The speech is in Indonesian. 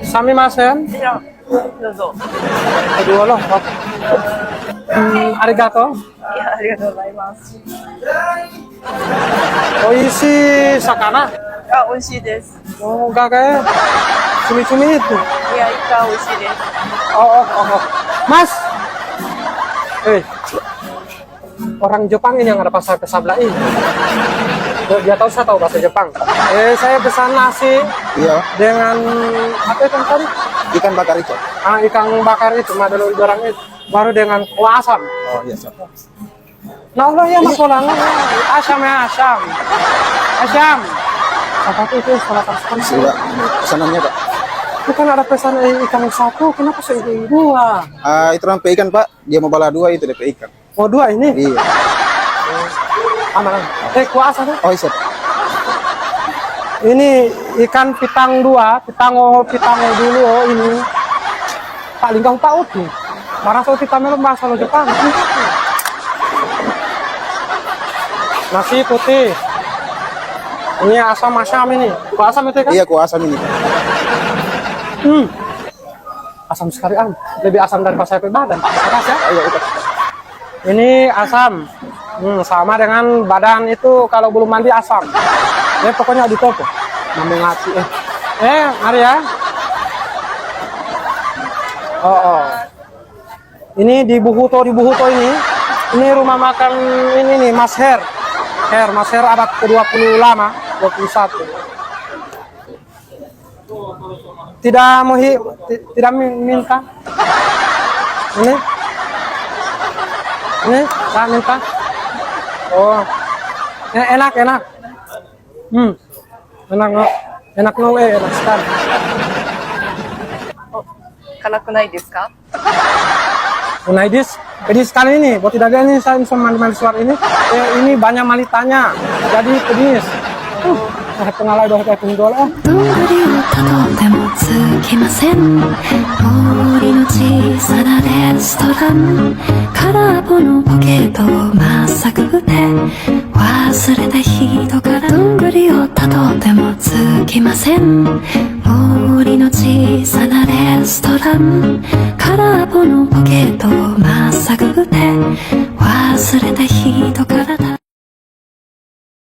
Samimasen. いや、どうぞ。Kedua loh. Arigato. いや、ありがとうございます。Oishi sakana. あ、美味しいです。 Oh, enggak kayak cumi-cumi itu. いや、イカ美味しいです。 Oh. Mas. Orang Jepang ini yang ada pasar ke sebelah ini. Dia tahu, saya tahu bahasa Jepang. Saya pesan nasi Iya, dengan apa itu tadi? ikan bakar itu. Ikan bakar itu, madalori barang itu. Baru dengan kuah asam. Oh iya, siap. Nah Allah ya mas ulang. Asam ya asam. Asam. Apa itu salah pesan? Sudah pesanannya, Pak. Bukan ada pesan ikan satu, kenapa saya dua? Itu rampe ikan, Pak. Dia mau bala dua itu DP ikan. Oh dua ini? Iya. Aman. Kuah asam. Oh iya, siap. Ini ikan pitang dua, pitango dulu ini. Paling kau tahu tuh. Marah so kita melu bahasa Jepang. Nasi putih. Ini asam ini. Kok asam itu kan? Iya, kuah asam ini. Asam sekali lebih asam dari pas saya badan. Panas ya? Iya, itu. Ini asam. Sama dengan badan itu kalau belum mandi asam. Ya pokoknya di toko. Ngati. Mari ya. Oh. Ini di Buhuto ini. Ini rumah makan ini nih Mas Her. Mas Her abad ke-20 lama, 21. Tidak minta. Ini tak minta. Oh. Enak. Enak sekali. 辛くないですか？ Unaidis, pedis sekali ini. Buat tidak ini saya sama suara ini. Ini banyak malitanya, jadi pedis. Pengalai doa kayak penjual. どんぐりをたどってもつきません森の小さなレストラン空っぽのポケットをまっさぐって忘れた人からどんぐりをたどってもつきません森の小さなレストラン空っぽのポケットをまっさぐって忘れた人から